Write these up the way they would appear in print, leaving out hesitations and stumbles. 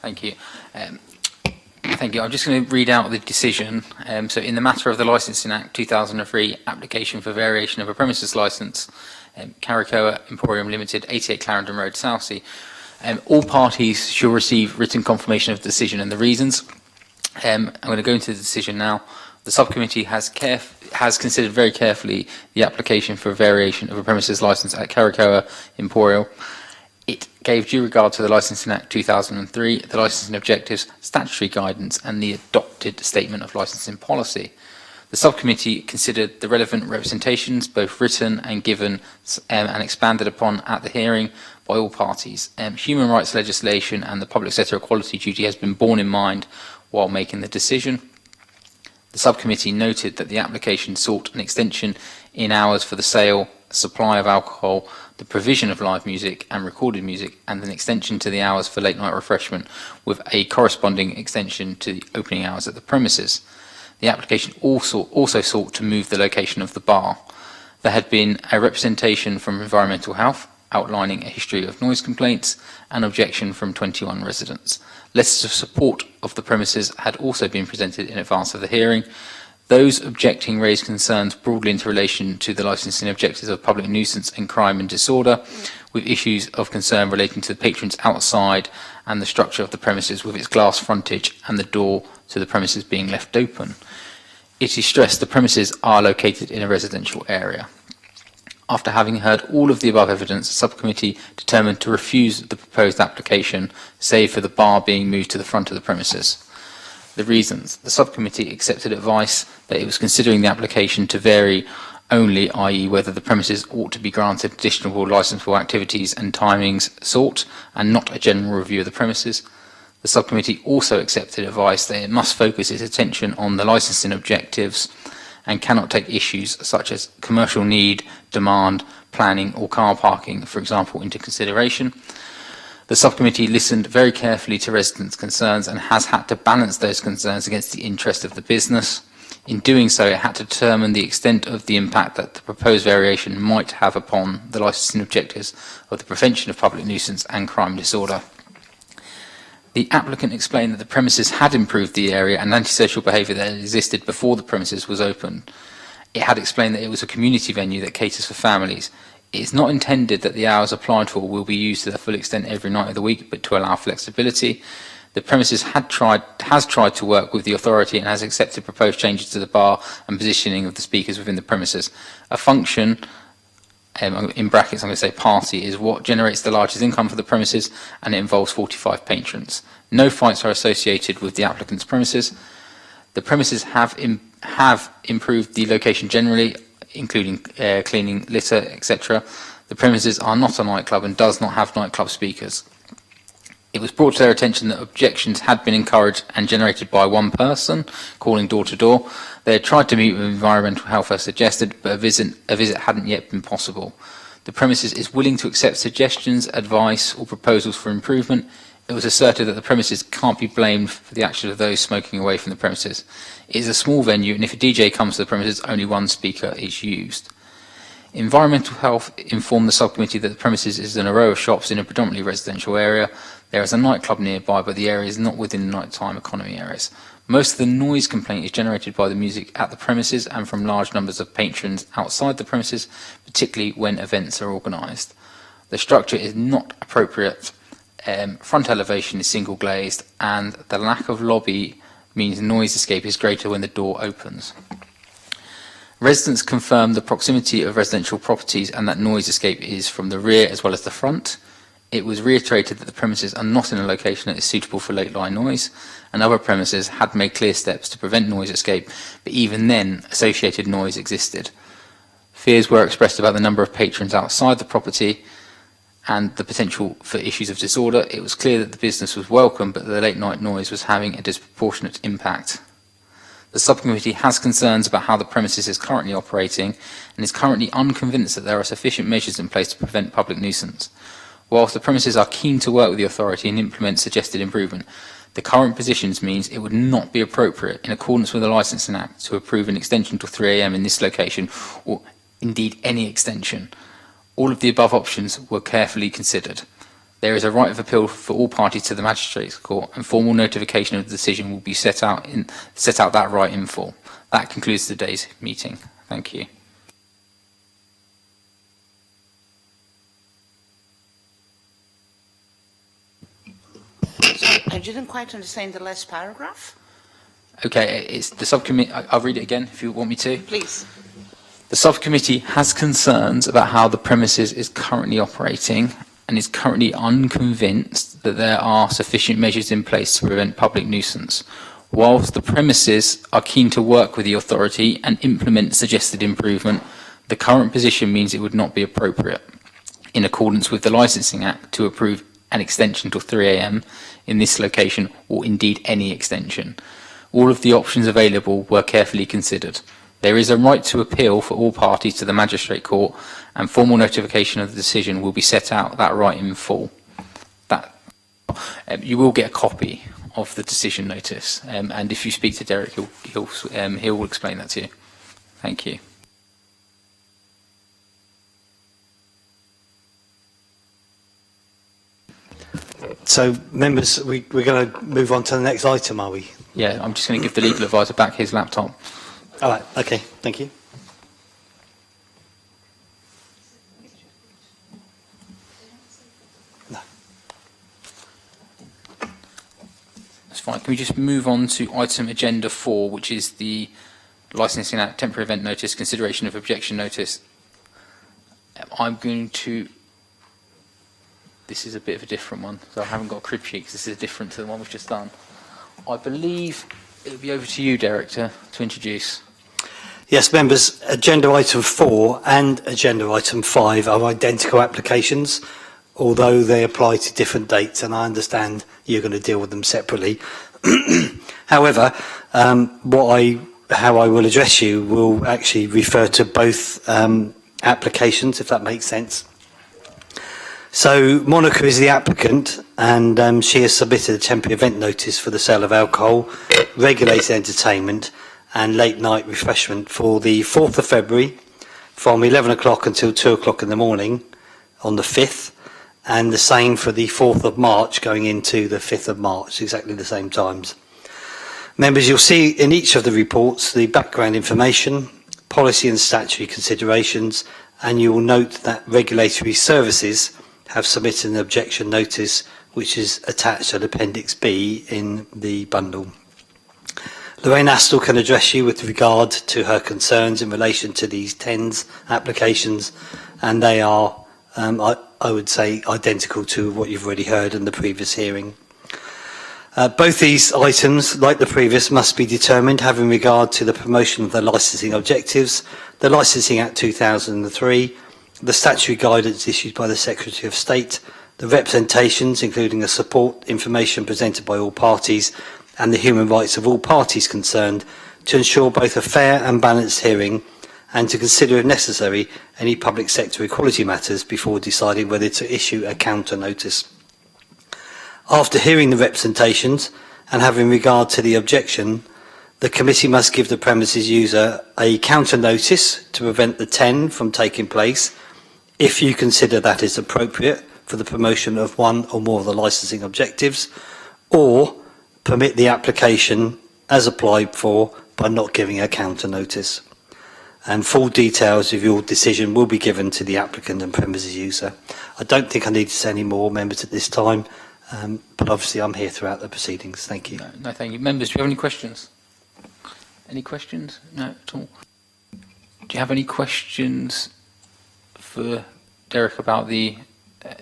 Thank you. Thank you. I'm just going to read out the decision. So in the matter of the Licensing Act 2003 application for variation of a premises licence, Caracoa Emporium Limited, 88 Clarendon Road, Southsea, all parties shall receive written confirmation of the decision and the reasons. I'm going to go into the decision now. The subcommittee has considered very carefully the application for variation of a premises licence at Caracoa Emporium. It gave due regard to the Licensing Act 2003, the licensing objectives, statutory guidance, and the adopted statement of licensing policy. The subcommittee considered the relevant representations, both written and given and expanded upon at the hearing by all parties. Human rights legislation and the public sector equality duty has been borne in mind while making the decision. The subcommittee noted that the application sought an extension in hours for the sale, supply of alcohol, the provision of live music and recorded music, and an extension to the hours for late night refreshment with a corresponding extension to the opening hours at the premises. The application also sought to move the location of the bar. There had been a representation from Environmental Health outlining a history of noise complaints and objection from 21 residents. Letters of support of the premises had also been presented in advance of the hearing. Those objecting raised concerns broadly into relation to the licensing objectives of public nuisance and crime and disorder, with issues of concern relating to the patrons outside and the structure of the premises with its glass frontage and the door to the premises being left open. It is stressed the premises are located in a residential area. After having heard all of the above evidence, the subcommittee determined to refuse the proposed application, save for the bar being moved to the front of the premises. The reasons. The subcommittee accepted advice that it was considering the application to vary only, i.e. whether the premises ought to be granted additional licensable activities and timings sought, and not a general review of the premises. The subcommittee also accepted advice that it must focus its attention on the licensing objectives and cannot take issues such as commercial need, demand, planning or car parking, for example, into consideration. The subcommittee listened very carefully to residents' concerns and has had to balance those concerns against the interest of the business. In doing so, it had to determine the extent of the impact that the proposed variation might have upon the licensing objectives of the prevention of public nuisance and crime disorder. The applicant explained that the premises had improved the area and antisocial behaviour that existed before the premises was opened. It had explained that it was a community venue that caters for families. It is not intended that the hours applied for will be used to their full extent every night of the week, but to allow flexibility. The premises has tried to work with the authority and has accepted proposed changes to the bar and positioning of the speakers within the premises. A function, in brackets I'm going to say party, is what generates the largest income for the premises, and it involves 45 patrons. No fights are associated with the applicant's premises. The premises have improved the location generally, including cleaning, litter, etc. The premises are not a nightclub and does not have nightclub speakers. It was brought to their attention that objections had been encouraged and generated by one person calling door to door. They had tried to meet with Environmental Health as suggested, but a visit hadn't yet been possible. The premises is willing to accept suggestions, advice or proposals for improvement. It was asserted that the premises can't be blamed for the action of those smoking away from the premises. It is a small venue, and if a DJ comes to the premises, only one speaker is used. Environmental Health informed the subcommittee that the premises is in a row of shops in a predominantly residential area. There is a nightclub nearby, but the area is not within nighttime economy areas. Most of the noise complaint is generated by the music at the premises and from large numbers of patrons outside the premises, particularly when events are organised. The structure is not appropriate. Front elevation is single glazed, and the lack of lobby means noise escape is greater when the door opens. Residents confirmed the proximity of residential properties and that noise escape is from the rear as well as the front. It was reiterated that the premises are not in a location that is suitable for late line noise, and other premises had made clear steps to prevent noise escape, but even then associated noise existed. Fears were expressed about the number of patrons outside the property and the potential for issues of disorder. It was clear that the business was welcome, but the late night noise was having a disproportionate impact. The subcommittee has concerns about how the premises is currently operating and is currently unconvinced that there are sufficient measures in place to prevent public nuisance. Whilst the premises are keen to work with the authority and implement suggested improvement, the current positions means it would not be appropriate, in accordance with the Licensing Act, to approve an extension till 3 AM in this location, or indeed any extension. All of the above options were carefully considered. There is a right of appeal for all parties to the Magistrates' Court, and formal notification of the decision will be set out that right in full. That concludes today's meeting. Thank you. Sorry, I didn't quite understand the last paragraph. Okay, it's the subcommittee. I'll read it again if you want me to. Please. The subcommittee has concerns about how the premises is currently operating and is currently unconvinced that there are sufficient measures in place to prevent public nuisance. Whilst the premises are keen to work with the authority and implement suggested improvement, the current position means it would not be appropriate, in accordance with the Licensing Act, to approve an extension till 3 a.m. in this location, or indeed any extension. All of the options available were carefully considered. There is a right to appeal for all parties to the Magistrate Court, and formal notification of the decision will be set out that right in full. You will get a copy of the decision notice, and if you speak to Derek, he'll explain that to you. Thank you. So, members, we're going to move on to the next item, are we? Yeah, I'm just going to give the legal advisor back his laptop. All right, okay, thank you. No. That's fine. Can we just move on to item agenda 4, which is the Licensing Act temporary event notice, consideration of objection notice. I'm going to... This is a bit of a different one, so I haven't got a crib sheet because this is different to the one we've just done. I believe it'll be over to you, Derek, to introduce. Yes, members, agenda item 4 and agenda item 5 are identical applications, although they apply to different dates, and I understand you're going to deal with them separately. However, how I will address you will actually refer to both applications, if that makes sense. So, Monica is the applicant, and she has submitted a temporary event notice for the sale of alcohol, regulated entertainment, and late night refreshment for the 4th of February from 11 o'clock until 2 o'clock in the morning on the 5th, and the same for the 4th of March going into the 5th of March, exactly the same times. Members, you'll see in each of the reports the background information, policy and statutory considerations, and you will note that Regulatory Services have submitted an objection notice which is attached at Appendix B in the bundle. Lorraine Astle can address you with regard to her concerns in relation to these TENS applications, and they are, I would say, identical to what you've already heard in the previous hearing. Both these items, like the previous, must be determined having regard to the promotion of the licensing objectives, the Licensing Act 2003, the statutory guidance issued by the Secretary of State, the representations, including the support information presented by all parties, and the human rights of all parties concerned, to ensure both a fair and balanced hearing, and to consider, if necessary, any public sector equality matters before deciding whether to issue a counter notice. After hearing the representations and having regard to the objection, the committee must give the premises user a counter notice to prevent the 10 from taking place, if you consider that is appropriate for the promotion of one or more of the licensing objectives, or permit the application as applied for by not giving a counter notice. And full details of your decision will be given to the applicant and premises user. I don't think I need to say any more, members, at this time, but obviously I'm here throughout the proceedings. Thank you. No, thank you. Members, do you have any questions? Any questions? No, at all. Do you have any questions for Derek about the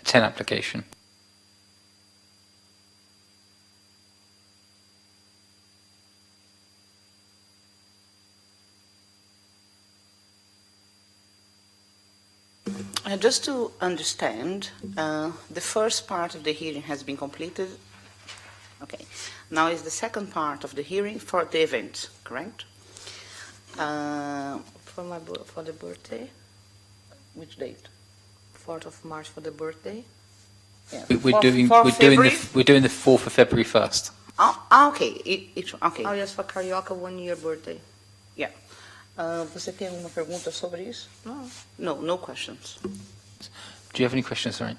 10 application? Just to understand, the first part of the hearing has been completed. Okay. Now is the second part of the hearing for the event, correct? For the birthday, Which date? 4th of March for the birthday. Yeah. We're doing the 4th of February first. Ok. Ok. Oh, yes, for Carioca 1 year birthday. Yeah. Você tem alguma pergunta sobre isso? No. No questions. Do you have any questions, Lorraine?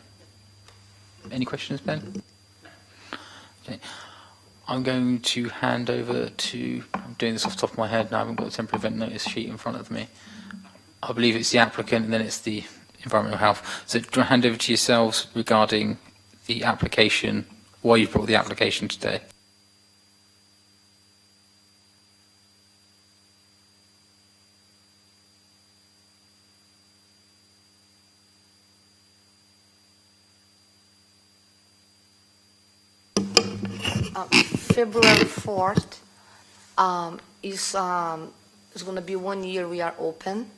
Any questions, Ben? Okay. I'm going to hand over to, I'm doing this off the top of my head now, I haven't got the temporary event notice sheet in front of me. I believe it's the applicant and then it's the environmental health. So do I hand over to yourselves regarding the application, why you brought the application today? February 4th is going to be 1 year we are open,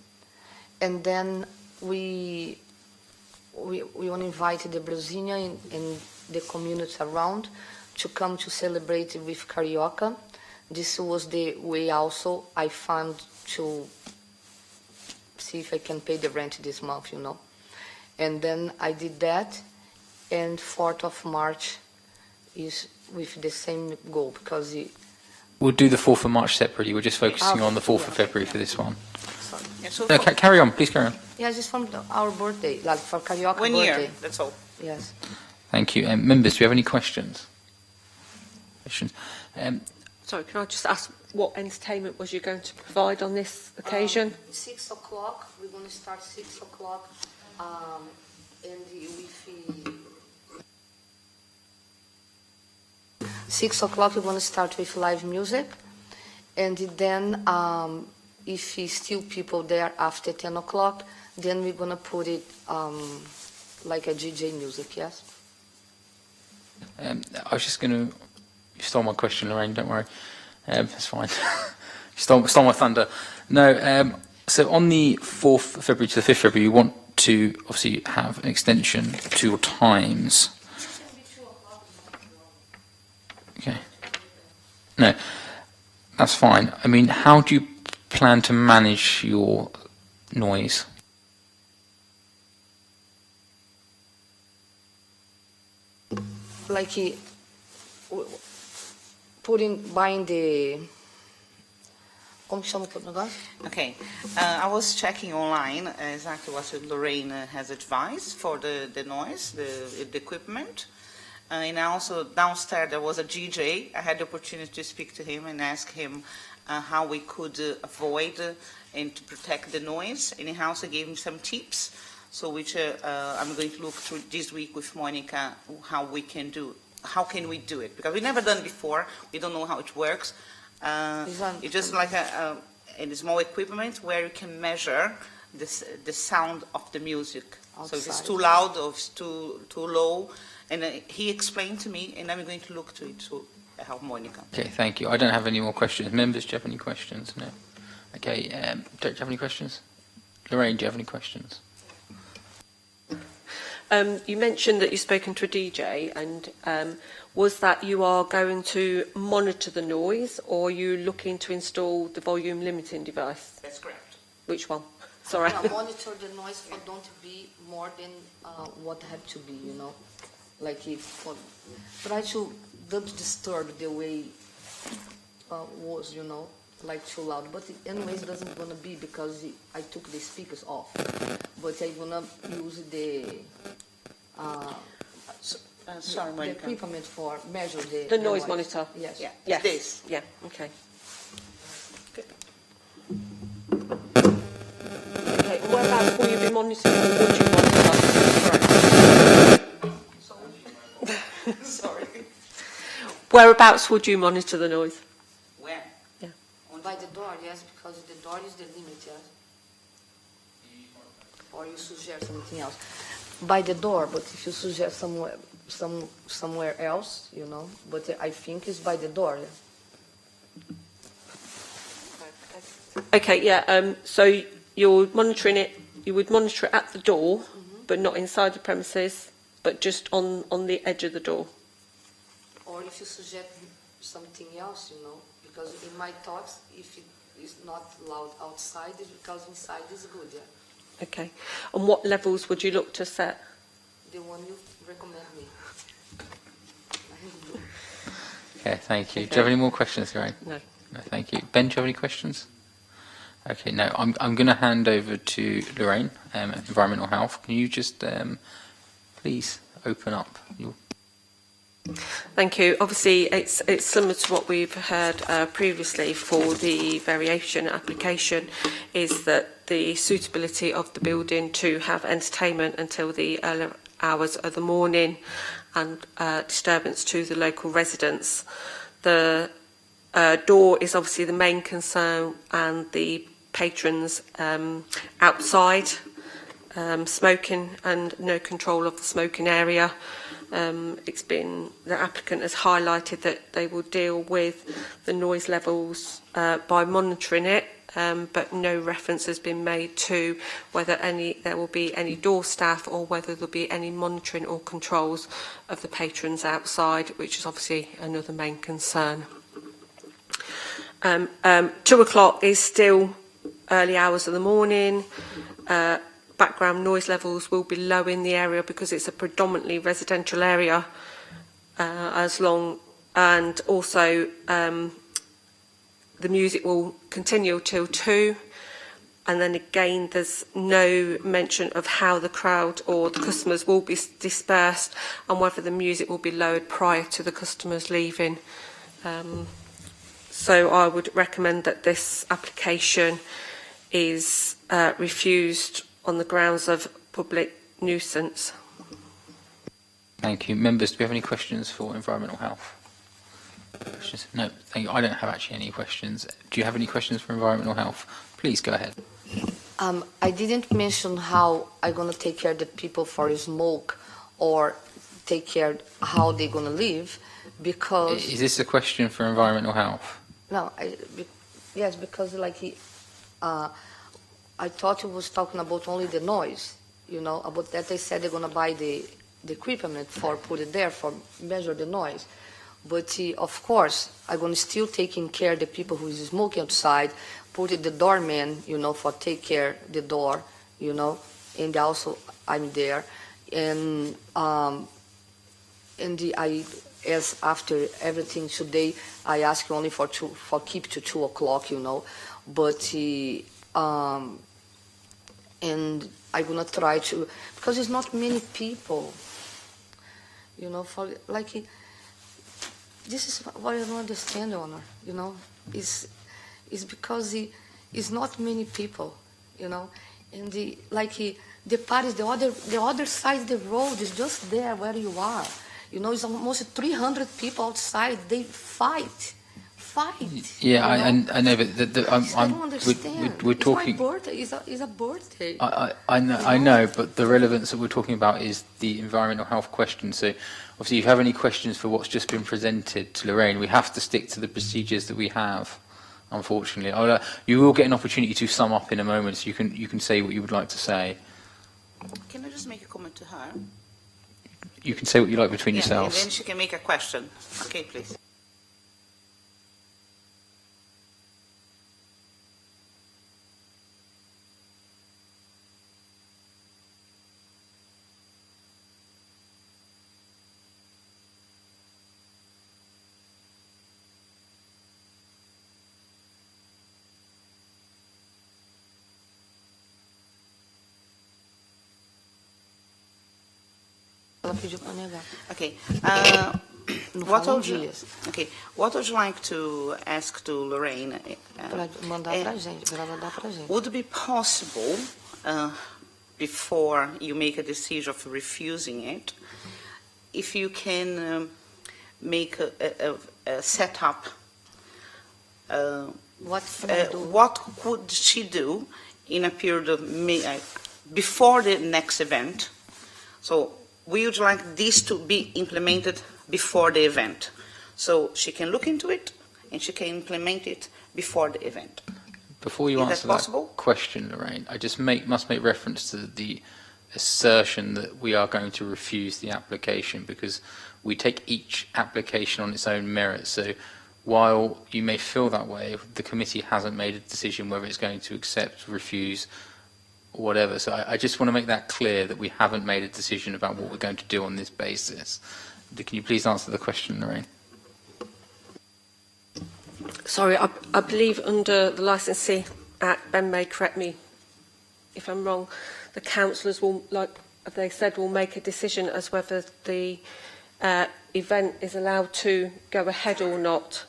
and then we want to invite the Brazilian and the community around to come to celebrate with Carioca. This was the way also I found to see if I can pay the rent this month, you know. And then I did that, and 4th of March is with the same goal, because We'll do the 4th of March separately. We're just focusing Oh, on the 4th of yeah. February for this one. sorry. Yeah, so No, for carry on, please carry on. Yeah, just from our birthday, like for Carioca 1 birthday. year, that's all. Yes. Thank you. Members, do you have any questions? Questions? Sorry, can I just ask what entertainment was you going to provide on this occasion? 6 o'clock, we're going to start 6 o'clock, and with 6 o'clock we're going to start with live music, and then if it's still people there after 10 o'clock, then we're going to put it like a DJ music, yes? I was just going to... You stole my question, Lorraine, don't worry. That's fine. You stole my thunder. No, so on the 4th of February to the 5th of February, you want to obviously have an extension to your times. Okay. No, that's fine. I mean, how do you plan to manage your noise? Like buying the... Como que chama o negócio? Okay, I was checking online exactly what Lorraine has advised for the noise, the equipment. And also downstairs there was a DJ. I had the opportunity to speak to him and ask him how we could avoid and to protect the noise. And he also gave me some tips, so which I'm going to look through this week with Monica how we can do. How can we do it? Because we've never done it before. We don't know how it works. It's just like a small equipment where you can measure the sound of the music. So if it's Outside. too loud or if it's too low. And he explained to me, and I'm going to look to it to help Monica. Okay, thank you. I don't have any more questions. Members, do you have any questions? No. Okay, do you have any questions? Lorraine, do you have any questions? You mentioned that you've spoken to a DJ, and was that you are going to monitor the noise, or are you looking to install the volume limiting device? That's correct. Which one? Sorry. Yeah, monitor the noise for don't be more than what had to be, you know. Like if try to don't disturb the way was, you know, like too loud. But anyways, it doesn't gonna be because I took the speakers off. But I'm gonna use the Sorry, the Monica. equipment for measure The noise monitor? Yes. Yeah, Yes. this. Yeah, okay. Okay, whereabouts will you be monitoring, or would you monitor? Sorry. Whereabouts would you monitor the noise? Where? Yeah. By the door, yes, because the door is the limit, yes. Or you suggest something else. By the door, but if you suggest somewhere else, you know, but I think it's by the door. Yeah. Okay, yeah, so you're monitoring it, you would monitor it at the door, but not inside the premises, but just on the edge of the door. Or if you suggest something else, you know, because in my thoughts, if it is not loud outside, it's because inside is good, yeah. Okay. And what levels would you look to set? The one you recommend me. Okay, thank you. Do you have any more questions, Lorraine? No. No, thank you. Ben, do you have any questions? Okay, no, I'm going to hand over to Lorraine, Environmental Health. Can you just please open up your... Thank you. Obviously, it's similar to what we've heard previously for the variation application, is that the suitability of the building to have entertainment until the early hours of the morning and disturbance to the local residents. The door is obviously the main concern, and the patrons outside, smoking and no control of the smoking area. The applicant has highlighted that they will deal with the noise levels by monitoring it, but no reference has been made to whether there will be any door staff or whether there will be any monitoring or controls of the patrons outside, which is obviously another main concern. 2 o'clock is still early hours of the morning. Background noise levels will be low in the area because it's a predominantly residential area, and also the music will continue till 2, and then again there's no mention of how the crowd or the customers will be dispersed and whether the music will be lowered prior to the customers leaving. So I would recommend that this application is refused on the grounds of public nuisance. Thank you. Members, do we have any questions for environmental health? Questions? No, thank you. I don't have actually any questions. Do you have any questions for environmental health? Please go ahead. I didn't mention how I'm going to take care of the people for smoke or take care how they're going to live, because... Is this a question for environmental health? No, yes, because I thought you was talking about only the noise, about that they said they're going to buy the equipment for put it there for measure the noise. But of course, I'm going to still taking care of the people who is smoking outside, put it the doorman, for take care the door, and also I'm there. And as after everything today, I ask only for keep to 2 o'clock, but and I'm gonna try to, because it's not many people, for this is what I don't understand, Honor, is because it's not many people, and the parties, the other side of the road is just there where you are, it's almost 300 people outside, they fight. Yeah, I know, but I don't understand. we're talking... It's a birthday. I know, but the relevance that we're talking about is the environmental health question. So, obviously, if you have any questions for what's just been presented to Lorraine, we have to stick to the procedures that we have, unfortunately. You will get an opportunity to sum up in a moment, so you can say what you would like to say. Can I just make a comment to her? You can say what you like between yourselves. And then she can make a question. Okay, please. Ela pediu para negar. Okay. Não What falam would you, dias. okay. What would you like to ask to Lorraine? Para mandar para a gente, para mandar para a gente. Would it be possible, before you make a decision of refusing it, if you can make a setup? What could she do in a period of before the next event? So we would like this to be implemented before the event. So she can look into it and she can implement it before the event. Before you Is that answer that possible? question, Lorraine, I just must make reference to the assertion that we are going to refuse the application, because we take each application on its own merit. So while you may feel that way, the committee hasn't made a decision whether it's going to accept, refuse, or whatever. So I just want to make that clear, that we haven't made a decision about what we're going to do on this basis. Can you please answer the question, Lorraine? Sorry, I believe under the Licensing Act, Ben may correct me if I'm wrong, the councillors will they said will make a decision as whether the event is allowed to go ahead or not.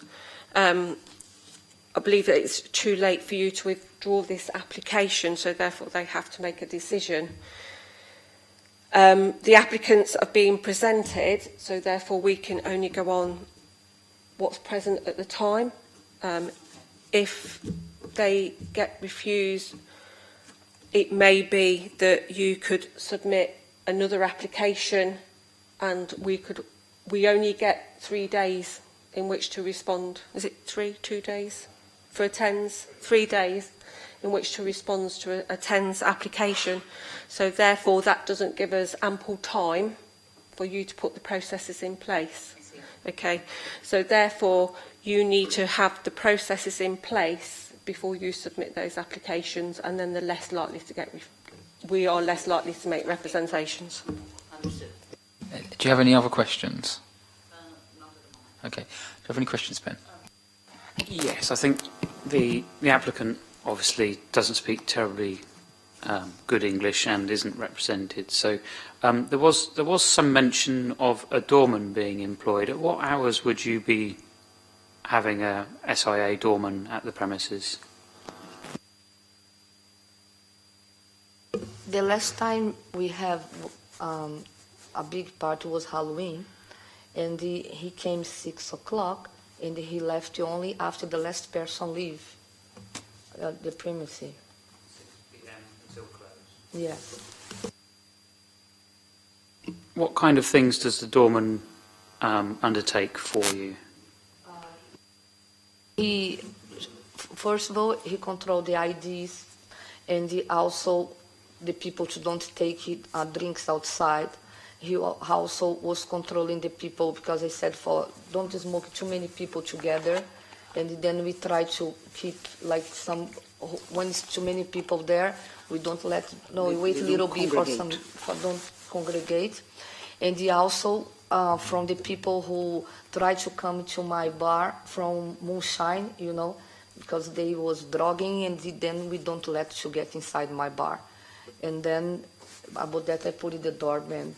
I believe that it's too late for you to withdraw this application, so therefore they have to make a decision. The applicants are being presented, so therefore we can only go on what's present at the time. If they get refused, it may be that you could submit another application, and we only get 3 days in which to respond. Is it 2 days? For a TENS, 3 days in which to respond to a TENS application. So therefore that doesn't give us ample time for you to put the processes in place. Okay, so therefore you need to have the processes in place before you submit those applications, and then they're less likely to we are less likely to make representations. Understood. Do you have any other questions? Not at the moment. Okay. Do you have any questions, Ben? Yes, I think the applicant obviously doesn't speak terribly good English and isn't represented. So there was some mention of a doorman being employed. At what hours would you be having a SIA doorman at the premises? The last time we have a big party was Halloween, and he came 6 o'clock, and he left only after the last person leave the premises. 6 p.m. until close. Yes. What kind of things does the doorman undertake for you? He, first of all, he controlled the IDs, and he also the people to don't take drinks outside. He also was controlling the people, because I said don't smoke too many people together, and then we try to keep like when it's too many people there, we don't we wait a little bit for don't congregate. And he also from the people who try to come to my bar from moonshine, because they was drugging, and then we don't let to get inside my bar. And then about that I put in the doorman.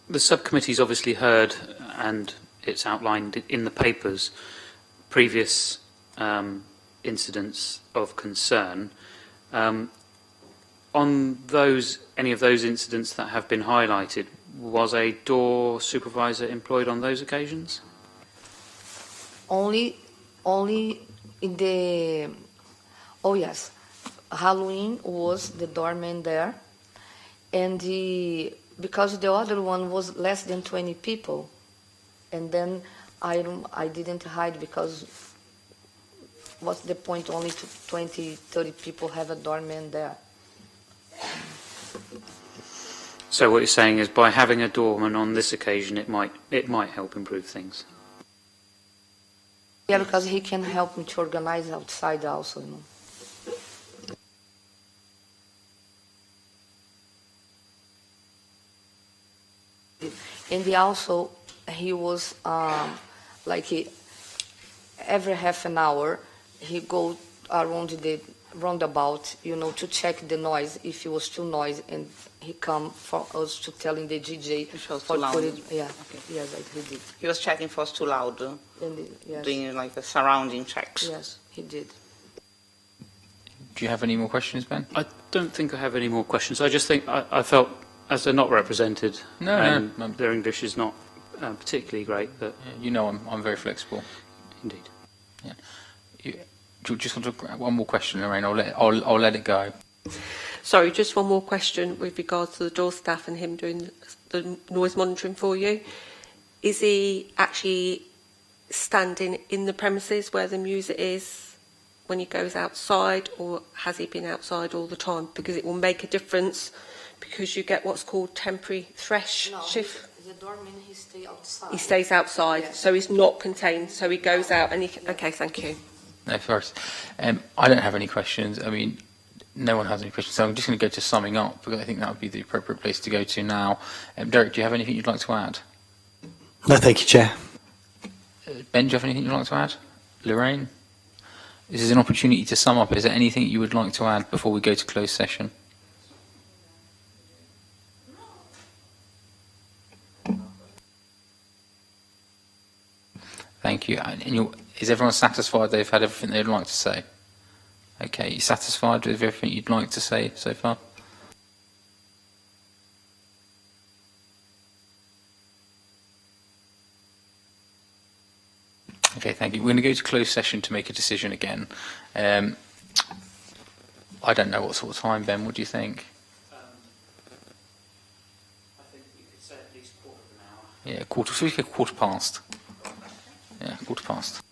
The subcommittee's obviously heard, and it's outlined in the papers, previous incidents of concern. On any of those incidents that have been highlighted, was a door supervisor employed on those occasions? Only in the, yes, Halloween was the doorman there, and because the other one was less than 20 people, and then I didn't hide, because what's the point only to 20, 30 people have a doorman there? So what you're saying is, by having a doorman on this occasion, it might help improve things. Yeah, because he can help me to organize outside also, And he was every half an hour, he go around the roundabout, to check the noise, if it was too noisy, and he come for us to telling the DJ. If it was for too loud. put it- yeah, Okay. yes, he did. He was checking for us too loud, Yes, doing like the surrounding checks. yes, he did. Do you have any more questions, Ben? I don't think I have any more questions. I just think I felt, as they're not represented, No, and no. their English is not particularly great, but I'm very flexible. indeed. Do you just want to one more question, Lorraine? I'll let it go. Sorry, just one more question with regards to the door staff and him doing the noise monitoring for you. Is he actually standing in the premises where the music is when he goes outside, or has he been outside all the time? Because it will make a difference, because you get what's called temporary thresh shift. The doorman, he stay outside. He stays outside, Yes. so he's not contained, so he goes out and okay, thank you. No, first, I don't have any questions. I mean, no one has any questions, so I'm just going to go to summing up, because I think that would be the appropriate place to go to now. Derek, do you have anything you'd like to add? No, thank you, Chair. Ben, do you have anything you'd like to add? Lorraine? This is an opportunity to sum up. Is there anything you would like to add before we go to closed session? Thank you. And is everyone satisfied they've had everything they'd like to say? Okay, you satisfied with everything you'd like to say so far? Okay, thank you. We're going to go to closed session to make a decision again. I don't know what sort of time, Ben, what do you think? I think we could say at least quarter of an hour. Yeah, quarter past. Yeah, quarter past.